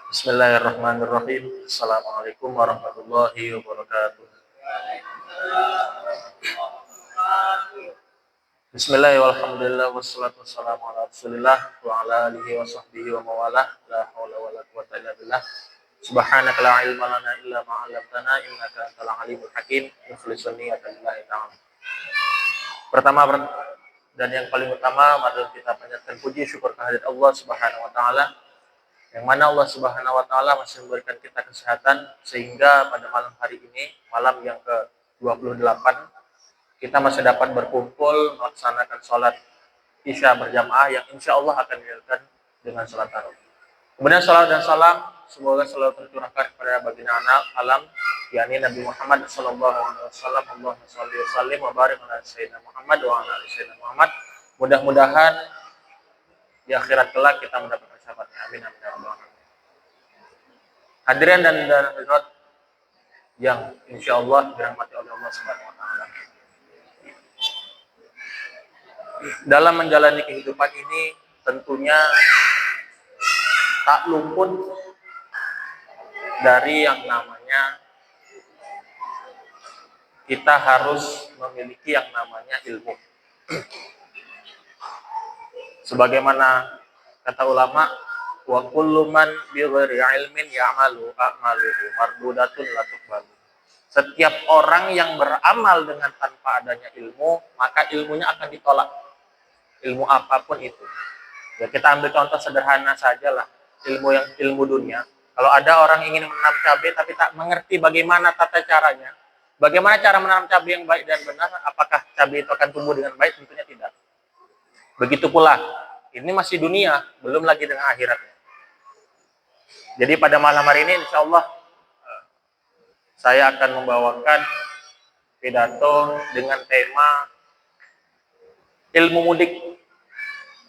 Bismillahirrahmanirrahim. Assalamualaikum warahmatullahi wabarakatuh. Bismillahirrahmanirrahim. Wassalatu wassalamu ala Rasulillah wa ala alihi wa sahbihi wa mawalah. La haula wa la quwwata illa billah. Subhanaka la ilma lana illa ma 'allamtana innaka antal alimul hakim. Mukhlishan niyata lillahi ta'ala. Pertama dan yang paling utama, mari kita panjatkan puji syukur kehadirat Allah Subhanahu wa taala, yang mana Allah Subhanahu wa taala masih memberikan kita kesehatan sehingga pada malam hari ini, malam yang ke-28, kita masih dapat berkumpul melaksanakan sholat Isya berjamaah yang insya Allah akan dilakukan dengan sholat tarawih. Kemudian salam dan salam semoga selalu tercurahkan kepada baginda alam, yakni Nabi Muhammad sallallahu alaihi wasallam. Allahumma shalli wa sallim wa barik ala sayyidina Muhammad wa ala ali sayyidina Muhammad. Mudah-mudahan di akhirat kelak kita mendapatkan syafaatnya. Amin amin ya rabbal alamin. Hadirin dan hadirat yang insya Allah dirahmati oleh Allah Subhanahu wa taala. Dalam menjalani kehidupan ini tentunya tak luput dari yang namanya kita harus memiliki yang namanya ilmu. Sebagaimana kata ulama, wa kullu man bi ghairi ilmin ya'malu a'maluhu mardudatun la tuqbalu. Setiap orang yang beramal dengan tanpa adanya ilmu, maka ilmunya akan ditolak. Ilmu apapun itu. Ya kita ambil contoh sederhana sajalah. Ilmu dunia. Kalau ada orang ingin menanam cabai tapi tak mengerti bagaimana tata caranya, bagaimana cara menanam cabai yang baik dan benar, apakah cabai itu akan tumbuh dengan baik? Tentunya tidak. Begitu pula, ini masih dunia, belum lagi dengan akhiratnya. Jadi pada malam hari ini insya Allah saya akan membawakan pidato dengan tema ilmu mudik.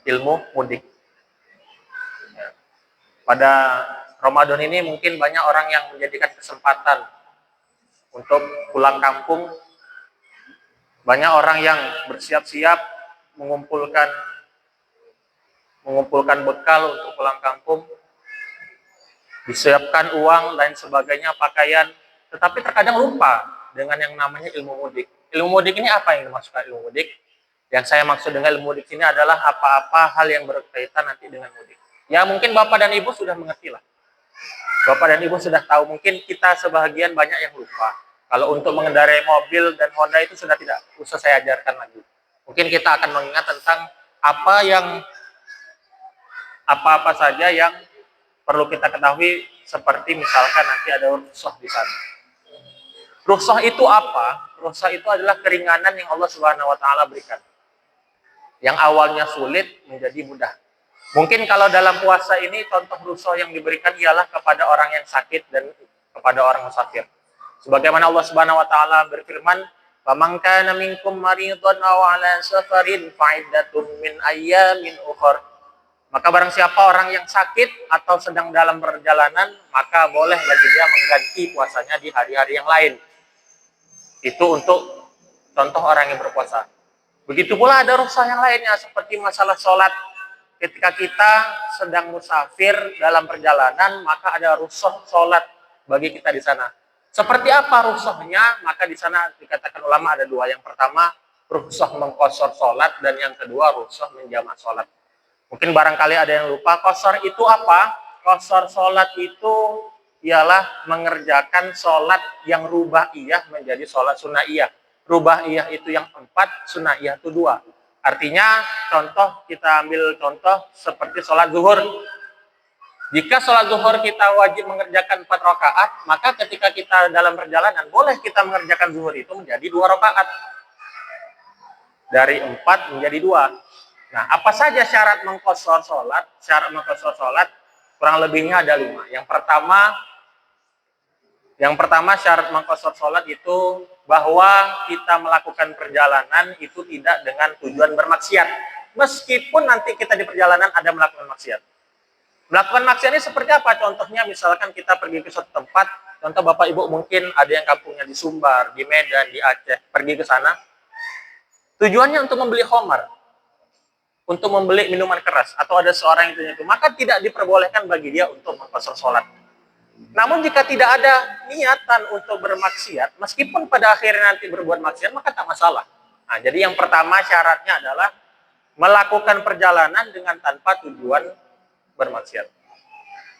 Ilmu mudik. Pada Ramadan ini mungkin banyak orang yang menjadikan kesempatan untuk pulang kampung. Banyak orang yang bersiap-siap mengumpulkan bekal untuk pulang kampung. Disiapkan uang dan sebagainya, pakaian, tetapi terkadang lupa dengan yang namanya ilmu mudik. Ilmu mudik ini apa yang dimaksudkan ilmu mudik? Yang saya maksud dengan ilmu mudik ini adalah apa-apa hal yang berkaitan nanti dengan mudik. Ya mungkin Bapak dan Ibu sudah mengerti lah. Bapak dan Ibu sudah tahu, mungkin kita sebahagian banyak yang lupa. Kalau untuk mengendarai mobil dan Honda itu sudah tidak usah saya ajarkan lagi. Mungkin kita akan mengingat tentang apa-apa saja yang perlu kita ketahui, seperti misalkan nanti ada rukhsah di sana. Rukhsah itu apa? Rukhsah itu adalah keringanan yang Allah Subhanahu wa taala berikan. Yang awalnya sulit menjadi mudah. Mungkin kalau dalam puasa ini contoh rukhsah yang diberikan ialah kepada orang yang sakit dan kepada orang musafir. Sebagaimana Allah Subhanahu wa taala berfirman, "Faman kana minkum maridun aw 'ala safarin fa'iddatun min ayyamin ukhra." Maka barang siapa orang yang sakit atau sedang dalam perjalanan, maka boleh bagi dia mengganti puasanya di hari-hari yang lain. Itu untuk contoh orang yang berpuasa. Begitu pula ada rukhsah yang lainnya, seperti masalah sholat. Ketika kita sedang musafir dalam perjalanan, maka ada rukhsah sholat bagi kita di sana. Seperti apa rukhsahnya? Maka di sana dikatakan ulama ada dua. Yang pertama, rukhsah mengqashar sholat, dan yang kedua, rukhsah menjamak sholat. Mungkin barangkali ada yang lupa, qashar itu apa? Qashar sholat itu ialah mengerjakan sholat yang rubaiyah menjadi sholat sunaiyah. Rubaiyah itu yang 4, sunaiyah itu 2. Artinya, kita ambil contoh seperti sholat zuhur. Jika sholat zuhur kita wajib mengerjakan 4 rakaat, maka ketika kita dalam perjalanan, boleh kita mengerjakan zuhur itu menjadi 2 rakaat. Dari 4 menjadi 2. Nah, apa saja syarat mengqashar sholat? Syarat mengqashar sholat kurang lebihnya ada 5. Yang pertama syarat mengqashar sholat itu bahwa kita melakukan perjalanan itu tidak dengan tujuan bermaksiat. Meskipun nanti kita di perjalanan ada melakukan maksiat. Melakukan maksiat ini seperti apa? Contohnya misalkan kita pergi ke suatu tempat, contoh Bapak Ibu mungkin ada yang kampungnya di Sumbar, di Medan, di Aceh, pergi ke sana. Tujuannya untuk membeli khamar. untuk membeli minuman keras atau ada seorang yang terjatuh, maka tidak diperbolehkan bagi dia untuk mengqashar sholat. Namun jika tidak ada niatan untuk bermaksiat, meskipun pada akhirnya nanti berbuat maksiat, maka tak masalah. Nah, jadi yang pertama syaratnya adalah melakukan perjalanan dengan tanpa tujuan bermaksiat.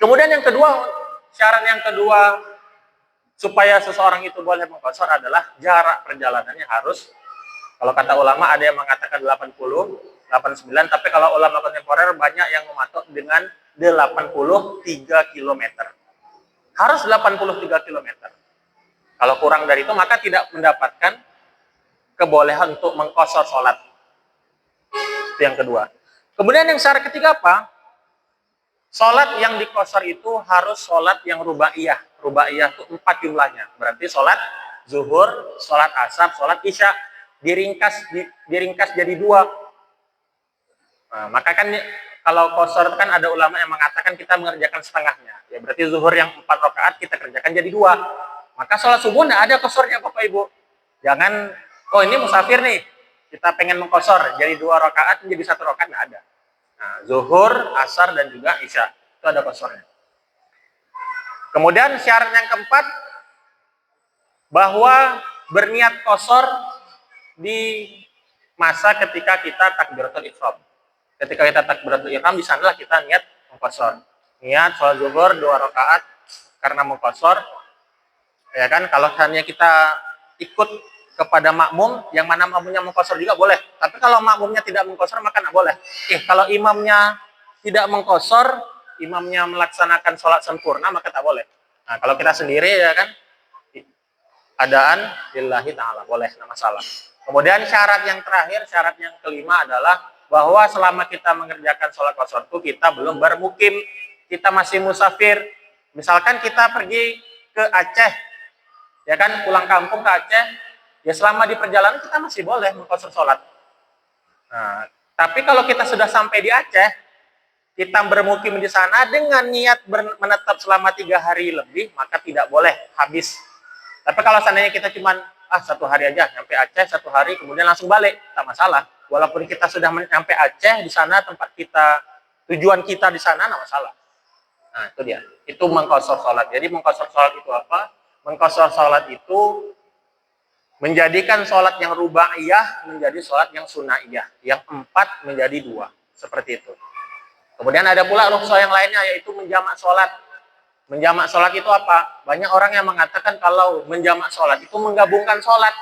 Kemudian yang kedua, syarat yang kedua supaya seseorang itu boleh mengqashar adalah jarak perjalanannya harus, kalau kata ulama ada yang mengatakan 80, 89, tapi kalau ulama kontemporer banyak yang mematok dengan 83 km. Harus 83 km. Kalau kurang dari itu maka tidak mendapatkan kebolehan untuk mengqashar sholat. Itu yang kedua. Kemudian yang syarat ketiga apa? Sholat yang diqashar itu harus sholat yang rubaiyah. Rubaiyah itu 4 jumlahnya. Berarti sholat zuhur, sholat asar, sholat isya. Diringkas jadi 2. Nah, maka kan kalau qashar kan ada ulama yang mengatakan kita mengerjakan setengahnya. Ya berarti zuhur yang 4 rakaat kita kerjakan jadi 2. Maka sholat subuh tidak ada qasharnya Bapak Ibu. Jangan, oh ini musafir nih, kita pengen mengqashar jadi 2 rakaat menjadi 1 rakaat, tidak ada. Nah, zuhur, asar dan juga isya itu ada qasharnya. Kemudian syarat yang keempat bahwa berniat qashar di masa ketika kita takbiratul ihram. Ketika kita takbiratul ihram di sanalah kita niat mengqashar. Niat sholat zuhur 2 rakaat karena mengqashar. Ya kan, kalau hanya kita ikut kepada makmum, yang mana makmumnya mengqashar juga boleh. Tapi kalau makmumnya tidak mengqashar maka tidak boleh. Kalau imamnya tidak mengqashar, imamnya melaksanakan sholat sempurna maka tak boleh. Nah, kalau kita sendiri ya kan, adaan lillahi ta'ala, boleh, tidak masalah. Kemudian syarat yang terakhir, syarat yang kelima adalah bahwa selama kita mengerjakan sholat qashar itu kita belum bermukim, kita masih musafir. Misalkan kita pergi ke Aceh, ya kan, pulang kampung ke Aceh, ya selama di perjalanan kita masih boleh mengqashar sholat. Nah, tapi kalau kita sudah sampai di Aceh, kita bermukim di sana dengan niat menetap selama 3 hari lebih, maka tidak boleh habis. Tapi kalau seandainya kita cuma 1 hari aja, nyampe Aceh 1 hari, kemudian langsung balik, tak masalah. Walaupun kita sudah nyampe Aceh, di sana tempat kita, tujuan kita di sana, tak masalah. Nah, itu dia. Itu mengqashar sholat. Jadi mengqashar sholat itu apa? Mengqashar sholat itu menjadikan sholat yang rubaiyah menjadi sholat yang sunaiyah. Yang 4 menjadi 2. Seperti itu. Kemudian ada pula rukhsah yang lainnya, yaitu menjamak sholat. Menjamak sholat itu apa? Banyak orang yang mengatakan kalau menjamak sholat itu menggabungkan sholat.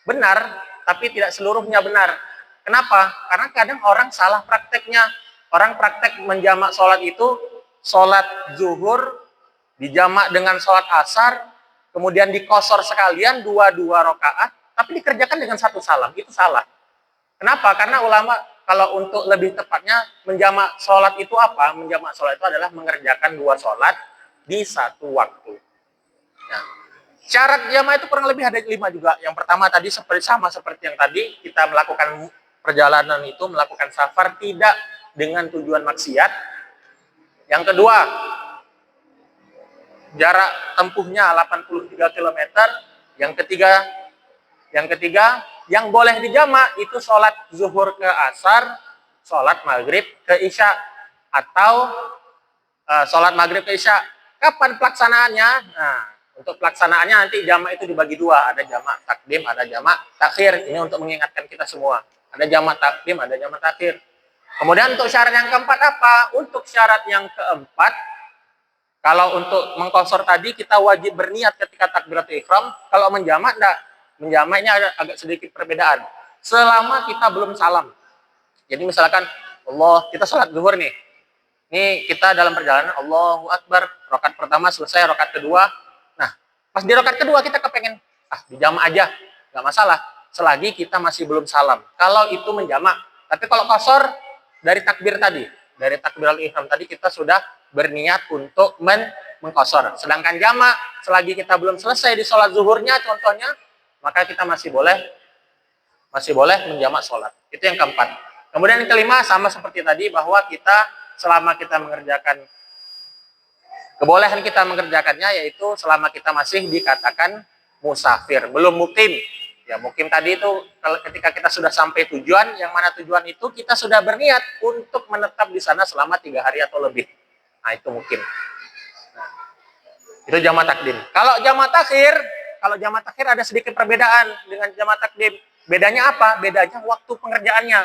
Benar, tapi tidak seluruhnya benar. Kenapa? Karena kadang orang salah prakteknya. Orang praktek menjamak sholat itu, sholat zuhur dijamak dengan sholat asar, kemudian diqashar sekalian 2 rakaat, tapi dikerjakan dengan 1 salam. Itu salah. Kenapa? Karena ulama, kalau untuk lebih tepatnya, menjamak sholat itu apa? Menjamak sholat itu adalah mengerjakan 2 sholat di 1 waktu. Nah, syarat jamaah itu kurang lebih ada 5 juga. Yang pertama tadi sama seperti yang tadi, kita melakukan perjalanan itu, melakukan safar tidak dengan tujuan maksiat. Yang kedua, jarak tempuhnya 83 km. Yang ketiga, yang boleh dijamak itu sholat zuhur ke asar, sholat maghrib ke isya, atau sholat maghrib ke isya. Kapan pelaksanaannya? Nah, untuk pelaksanaannya nanti jamak itu dibagi 2. Ada jamak takdim, ada jamak takhir. Ini untuk mengingatkan kita semua. Ada jamak takdim, ada jamak takhir. Kemudian untuk syarat yang keempat apa? Untuk syarat yang keempat, kalau untuk mengqashar tadi kita wajib berniat ketika takbiratul ihram. Kalau menjamak enggak. Menjamaknya agak sedikit perbedaan. Selama kita belum salam. Jadi misalkan kita sholat zuhur nih. Ini kita dalam perjalanan Allahu Akbar, rakaat pertama selesai, rakaat kedua. Nah, pas di rakaat kedua kita kepengen dijamak aja, nggak masalah. Selagi kita masih belum salam. Kalau itu menjamak. Tapi kalau qashar dari takbir tadi, dari takbiratul ihram tadi kita sudah berniat untuk mengqashar. Sedangkan jamak, selagi kita belum selesai di sholat zuhurnya contohnya, maka kita masih boleh menjamak sholat. Itu yang keempat. Kemudian yang kelima sama seperti tadi, bahwa kita selama kita mengerjakan, kebolehan kita mengerjakannya yaitu selama kita masih dikatakan musafir, belum mukim. Ya mungkin tadi itu kalau ketika kita sudah sampai tujuan, yang mana tujuan itu kita sudah berniat untuk menetap di sana selama 3 hari atau lebih. Nah itu mungkin. Nah, itu jamak takdim. Kalau jamak takhir ada sedikit perbedaan dengan jamak takdim. Bedanya apa? Bedanya waktu pengerjaannya.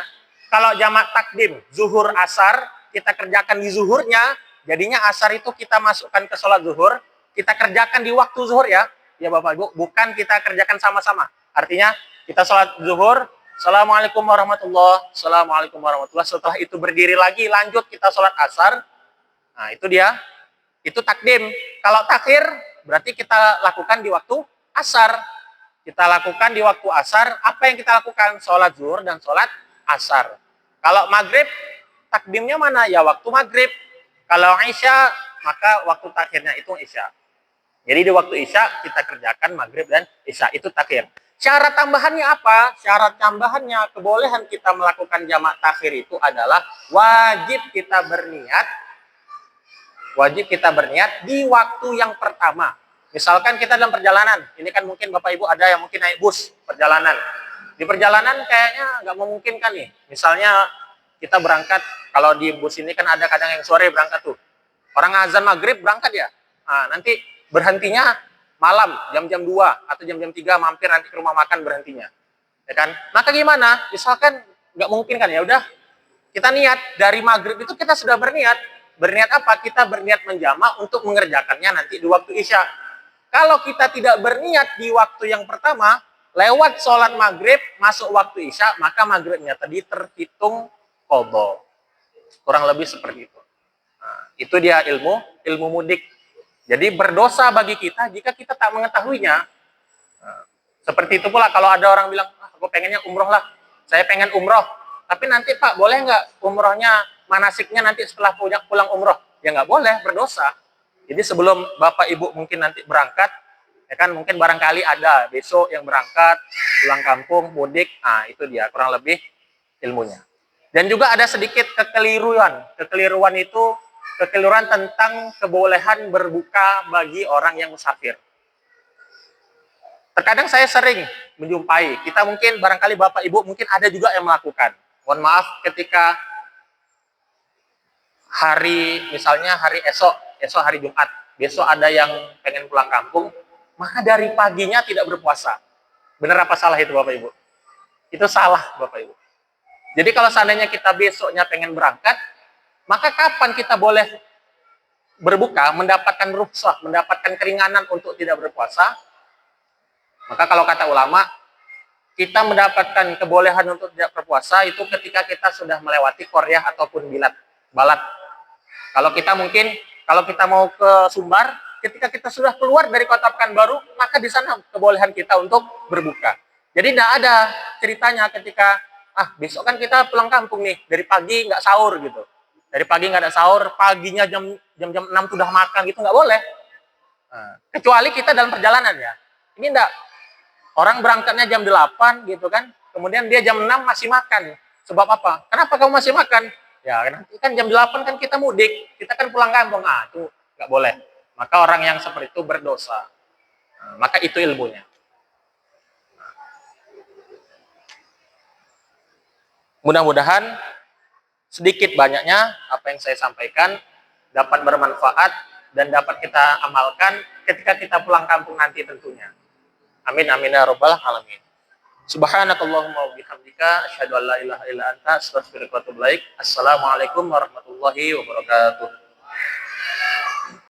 Kalau jamak takdim, zuhur asar, kita kerjakan di zuhurnya, jadinya asar itu kita masukkan ke sholat zuhur, kita kerjakan di waktu zuhur ya Bapak Ibu, bukan kita kerjakan sama-sama. Artinya kita sholat zuhur, Assalamualaikum warahmatullahi, Assalamualaikum warahmatullahi. Setelah itu berdiri lagi, lanjut kita sholat asar. Nah itu dia, itu takdim. Kalau takhir berarti kita lakukan di waktu asar. Kita lakukan di waktu asar. Apa yang kita lakukan? Sholat zuhur dan sholat asar. Kalau maghrib, takdimnya mana? Ya waktu maghrib. Kalau isya, maka waktu takhirnya itu isya. Jadi di waktu isya kita kerjakan maghrib dan isya, itu takhir. Syarat tambahannya apa? Syarat tambahannya kebolehan kita melakukan jamak takhir itu adalah wajib kita berniat di waktu yang pertama. Misalkan kita dalam perjalanan, ini kan mungkin Bapak Ibu ada yang mungkin naik bus perjalanan. Di perjalanan kayaknya nggak memungkinkan nih. Misalnya kita berangkat, kalau di bus ini kan ada kadang yang sore berangkat tuh. Orang azan maghrib berangkat ya. Nah, nanti berhentinya malam, jam-jam 2 atau jam-jam 3 mampir nanti ke rumah makan berhentinya. Ya kan? Maka gimana? Misalkan nggak mungkin kan, ya udah kita niat dari maghrib itu kita sudah berniat. Berniat apa? Kita berniat menjamak untuk mengerjakannya nanti di waktu isya. Kalau kita tidak berniat di waktu yang pertama, lewat sholat maghrib, masuk waktu isya, maka maghribnya tadi terhitung qadha. Kurang lebih seperti itu. Nah, itu dia ilmu mudik. Jadi berdosa bagi kita jika kita tak mengetahuinya. Nah, seperti itu pula kalau ada orang bilang, aku pengennya umroh lah, saya pengen umroh. Tapi nanti Pak, boleh nggak umrohnya, manasiknya nanti setelah pulang umroh? Ya nggak boleh, berdosa. Jadi sebelum Bapak Ibu mungkin nanti berangkat, ya kan mungkin barangkali ada besok yang berangkat, pulang kampung, mudik, nah itu dia kurang lebih ilmunya. Dan juga ada sedikit kekeliruan. Kekeliruan itu kekeliruan tentang kebolehan berbuka bagi orang yang musafir. Terkadang saya sering menjumpai, kita mungkin barangkali Bapak Ibu mungkin ada juga yang melakukan. Mohon maaf ketika misalnya hari esok hari Jumat, besok ada yang pengen pulang kampung, maka dari paginya tidak berpuasa. Benar apa salah itu Bapak Ibu? Itu salah Bapak Ibu. Jadi kalau seandainya kita besoknya pengen berangkat, maka kapan kita boleh berbuka, mendapatkan rukhsah, mendapatkan keringanan untuk tidak berpuasa? Maka kalau kata ulama, kita mendapatkan kebolehan untuk tidak berpuasa itu ketika kita sudah melewati qaryah ataupun balat. Kalau kita mau ke Sumbar, ketika kita sudah keluar dari kota Pekanbaru, maka di sana kebolehan kita untuk berbuka. Jadi tidak ada ceritanya ketika besok kan kita pulang kampung nih, dari pagi nggak sahur gitu. Dari pagi nggak ada sahur, paginya jam 6 sudah makan gitu, nggak boleh. Nah, kecuali kita dalam perjalanan ya. Ini enggak. Orang berangkatnya jam 8 gitu kan, kemudian dia jam 6 masih makan. Sebab apa? Kenapa kamu masih makan? Ya nanti kan jam 8 kan kita mudik, kita kan pulang kampung. Itu nggak boleh. Maka orang yang seperti itu berdosa. Nah, maka itu ilmunya. Mudah-mudahan sedikit banyaknya apa yang saya sampaikan dapat bermanfaat dan dapat kita amalkan ketika kita pulang kampung nanti tentunya. Amin amin ya rabbal alamin. Subhanakallahumma wa bihamdika asyhadu an la ilaha illa anta astaghfiruka wa atubu ilaik. Assalamualaikum warahmatullahi wabarakatuh.